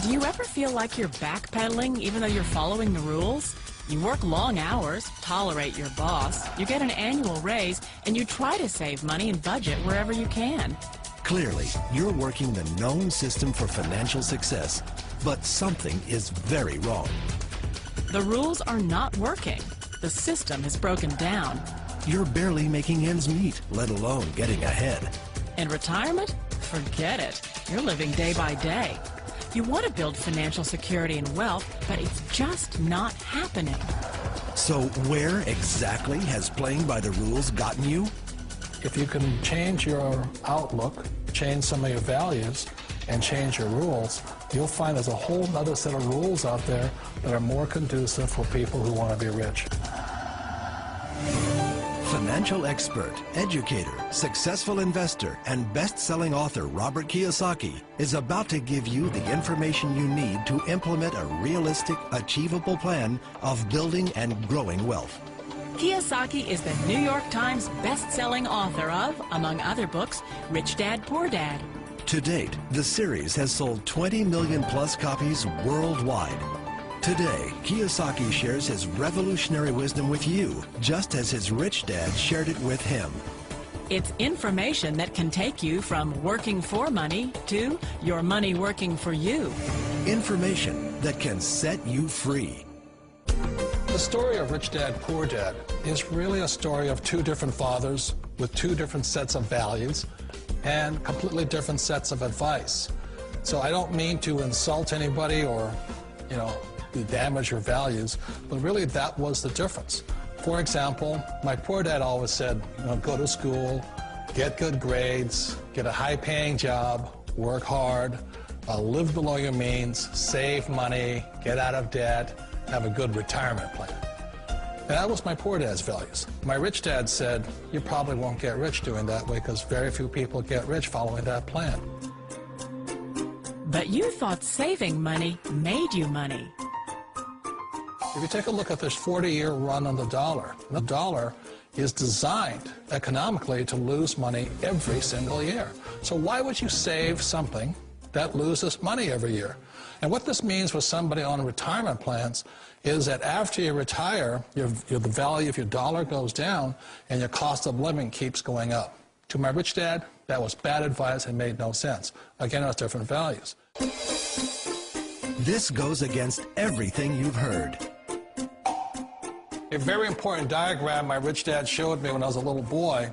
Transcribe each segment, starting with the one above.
Do you ever feel like you're backpedaling even though you're following the rules? You work long hours, tolerate your boss, you get an annual raise, and you try to save money and budget wherever you can. Clearly, you're working the known system for financial success, but something is very wrong. The rules are not working. The system is broken down. You're barely making ends meet, let alone getting ahead. And retirement? Forget it. You're living day by day. You want to build financial security and wealth, but it's just not happening. So where exactly has playing by the rules gotten you? If you can change your outlook, change some of your values, and change your rules, you'll find there's a whole other set of rules out there that are more conducive for people who want to be rich. Financial expert, educator, successful investor, and best-selling author Robert Kiyosaky is about to give you the information you need to implement a realistic, achievable plan of building and growing wealth. Kiyosaki is the New York Times best-selling author of, among other books, Rich Dad, Poor Dad. To date, the series has sold 20 million plus copies worldwide. Today, Kiyosaki shares his revolutionary wisdom with you, just as his rich dad shared it with him. It's information that can take you from working for money to your money working for you. Information that can set you free. The story of Rich Dad, Poor Dad is really a story of two different fathers with two different sets of values and completely different sets of advice. So I don't mean to insult anybody or, damage your values, but really that was the difference. For example, my poor dad always said, go to school, get good grades, get a high-paying job, work hard, live below your means, save money, get out of debt, have a good retirement plan. And that was my poor dad's values. My rich dad said, you probably won't get rich doing that way because very few people get rich following that plan. But you thought saving money made you money. If you take a look at this 40-year run on the dollar is designed economically to lose money every single year. So why would you save something that loses money every year? And what this means for somebody on retirement plans is that after you retire, the value of your dollar goes down and your cost of living keeps going up. To my rich dad, that was bad advice and made no sense. Again, it was different values. This goes against everything you've heard. A very important diagram my rich dad showed me when I was a little boy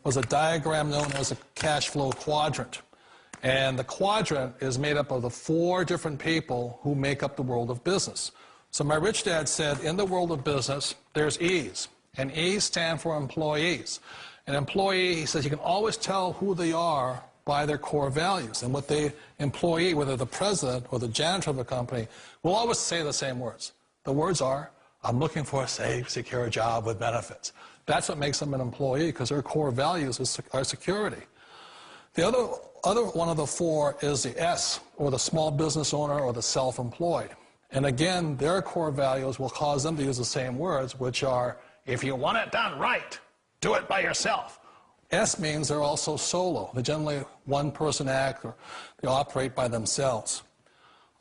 was a diagram known as a cash flow quadrant. And the quadrant is made up of the 4 different people who make up the world of business. So my rich dad said, in the world of business, there's E's. And E's stand for employees. An employee, he says, you can always tell who they are by their core values. And what the employee, whether the president or the janitor of the company, will always say the same words. The words are, I'm looking for a safe, secure job with benefits. That's what makes them an employee, because their core values are security. The other one of the 4 is the S, or the small business owner or the self-employed. And again, their core values will cause them to use the same words, which are, if you want it done right, do it by yourself. S means they're also solo. They're generally one-person act, or they operate by themselves.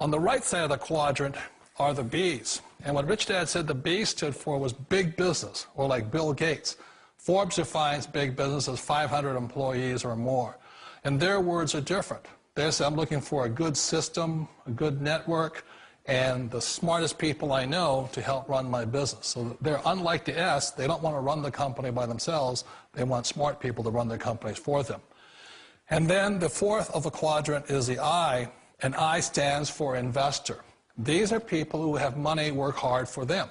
On the right side of the quadrant are the B's. And what Rich Dad said the B stood for was big business, or like Bill Gates. Forbes defines big business as 500 employees or more. And their words are different. They say, I'm looking for a good system, a good network, and the smartest people I know to help run my business. So they're unlike the S. They don't want to run the company by themselves. They want smart people to run their companies for them. And then the 4th of the quadrant is the I, and I stands for investor. These are people who have money work hard for them.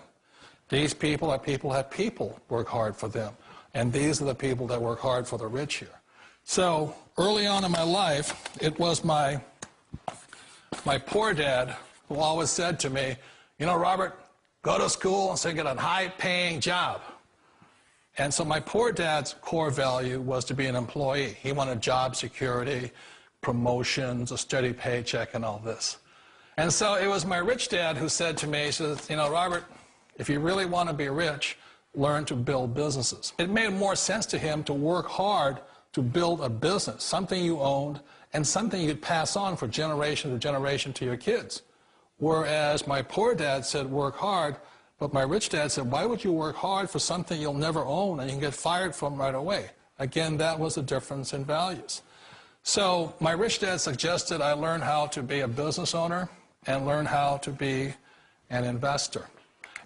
These people are people who have people work hard for them. And these are the people that work hard for the rich here. So early on in my life, it was my poor dad who always said to me, Robert, go to school and get a high-paying job. And so my poor dad's core value was to be an employee. He wanted job security, promotions, a steady paycheck, and all this. And so it was my rich dad who said to me, he says, Robert, if you really want to be rich, learn to build businesses. It made more sense to him to work hard to build a business, something you owned and something you'd pass on for generation to generation to your kids. Whereas my poor dad said work hard, but my rich dad said, why would you work hard for something you'll never own and you can get fired from right away? Again, that was a difference in values. So my rich dad suggested I learn how to be a business owner and learn how to be an investor.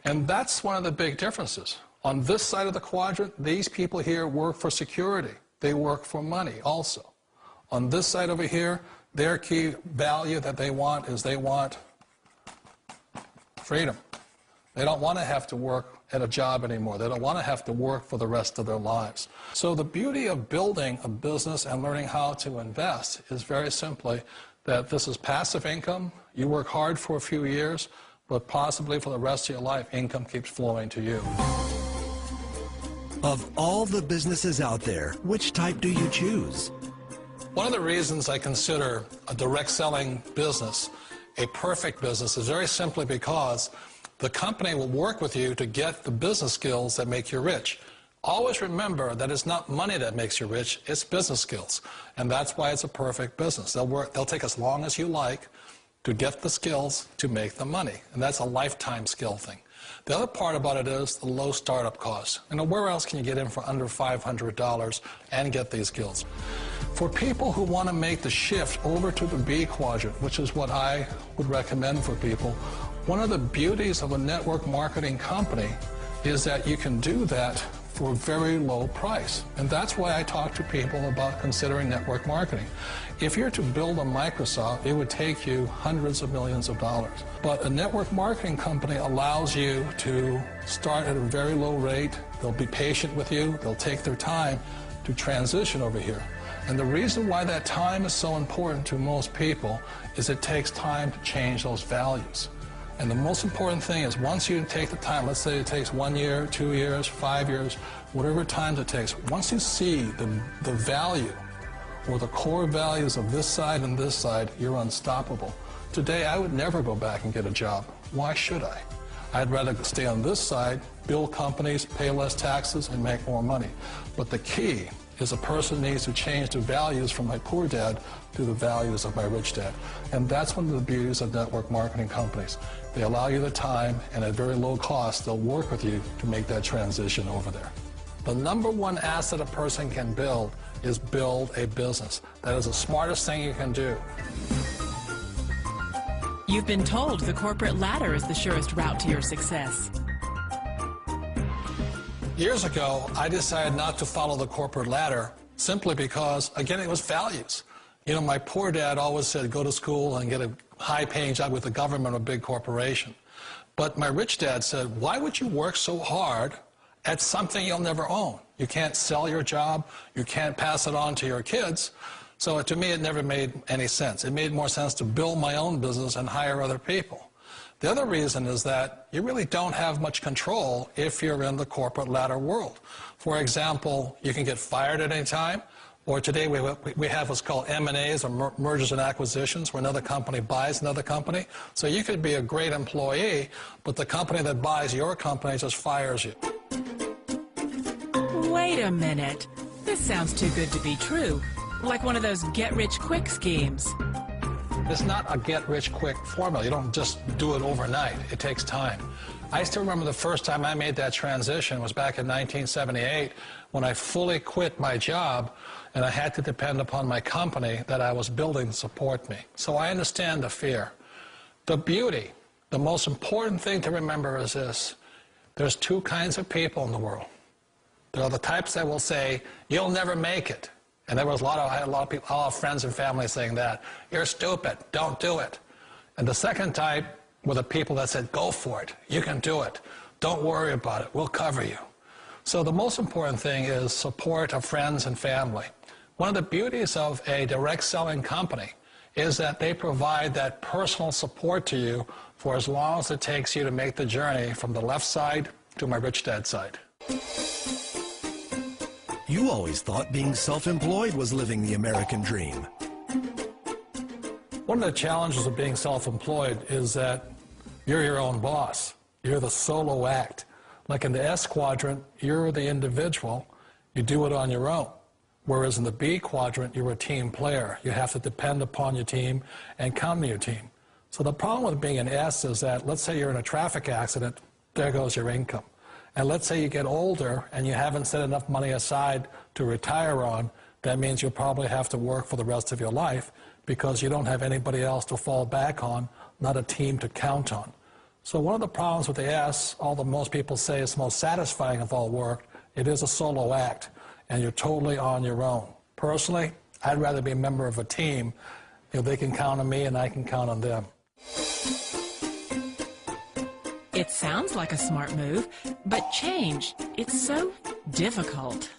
And that's one of the big differences. On this side of the quadrant, these people here work for security. They work for money also. On this side over here, their key value that they want is they want freedom. They don't want to have to work at a job anymore. They don't want to have to work for the rest of their lives. So the beauty of building a business and learning how to invest is very simply that this is passive income. You work hard for a few years, but possibly for the rest of your life, income keeps flowing to you. Of all the businesses out there, which type do you choose? One of the reasons I consider a direct selling business a perfect business is very simply because the company will work with you to get the business skills that make you rich. Always remember that it's not money that makes you rich, it's business skills. And that's why it's a perfect business. They'll take as long as you like to get the skills to make the money. And that's a lifetime skill thing. The other part about it is the low startup cost. You know, where else can you get in for under $500 and get these skills? For people who want to make the shift over to the B quadrant, which is what I would recommend for people, one of the beauties of a network marketing company is that you can do that for a very low price. And that's why I talk to people about considering network marketing. If you're to build a Microsoft, it would take you hundreds of millions of dollars. But a network marketing company allows you to start at a very low rate. They'll be patient with you. They'll take their time to transition over here. And the reason why that time is so important to most people is it takes time to change those values. And the most important thing is once you take the time, let's say it takes 1 year, 2 years, 5 years, whatever time it takes, once you see the value or the core values of this side and this side, you're unstoppable. Today, I would never go back and get a job. Why should I? I'd rather stay on this side, build companies, pay less taxes, and make more money. But the key is a person needs to change the values from my poor dad to the values of my rich dad. And that's one of the beauties of network marketing companies. They allow you the time, and at very low cost, they'll work with you to make that transition over there. The number one asset a person can build is build a business. That is the smartest thing you can do. You've been told the corporate ladder is the surest route to your success. Years ago, I decided not to follow the corporate ladder simply because, again, it was values. You know, my poor dad always said, go to school and get a high-paying job with the government or a big corporation. But my rich dad said, why would you work so hard at something you'll never own? You can't sell your job. You can't pass it on to your kids. So to me, it never made any sense. It made more sense to build my own business and hire other people. The other reason is that you really don't have much control if you're in the corporate ladder world. For example, you can get fired at any time, or today we have what's called M&As, or mergers and acquisitions, where another company buys another company. So you could be a great employee, but the company that buys your company just fires you. Wait a minute. This sounds too good to be true. Like one of those get-rich-quick schemes. It's not a get-rich-quick formula. You don't just do it overnight. It takes time. I still remember the first time I made that transition was back in 1978 when I fully quit my job and I had to depend upon my company that I was building to support me. So I understand the fear. The beauty, the most important thing to remember is this. There's two kinds of people in the world. There are the types that will say, you'll never make it. And there was I had a lot of people, all friends and family saying that. You're stupid, don't do it. And the second type were the people that said, go for it, you can do it. Don't worry about it, we'll cover you. So the most important thing is support of friends and family. One of the beauties of a direct selling company is that they provide that personal support to you for as long as it takes you to make the journey from the left side to my rich dad side. You always thought being self-employed was living the American dream. One of the challenges of being self-employed is that you're your own boss. You're the solo act. Like in the S quadrant, you're the individual. You do it on your own. Whereas in the B quadrant, you're a team player. You have to depend upon your team and count on your team. So the problem with being an S is that, let's say you're in a traffic accident, there goes your income. And let's say you get older and you haven't set enough money aside to retire on, that means you'll probably have to work for the rest of your life because you don't have anybody else to fall back on, not a team to count on. So one of the problems with the S, although most people say it's most satisfying of all work, it is a solo act, and you're totally on your own. Personally, I'd rather be a member of a team. They can count on me and I can count on them. It sounds like a smart move, but change, it's so difficult.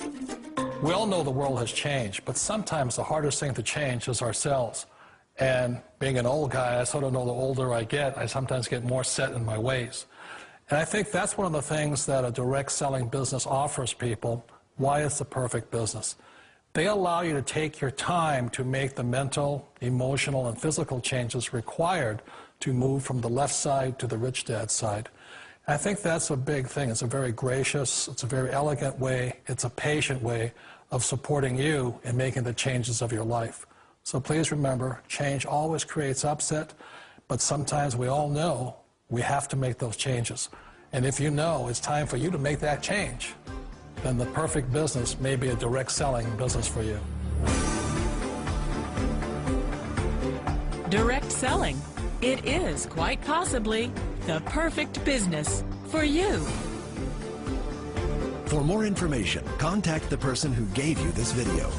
We all know the world has changed, but sometimes the hardest thing to change is ourselves. And being an old guy, I sort of know the older I get, I sometimes get more set in my ways. And I think that's one of the things that a direct selling business offers people, why it's the perfect business. They allow you to take your time to make the mental, emotional, and physical changes required to move from the left side to the rich dad side. I think that's a big thing. It's a very gracious, it's a very elegant way, it's a patient way of supporting you in making the changes of your life. So please remember, change always creates upset, but sometimes we all know we have to make those changes. And if you know it's time for you to make that change, then the perfect business may be a direct selling business for you. Direct selling. It is quite possibly the perfect business for you. For more information, contact the person who gave you this video.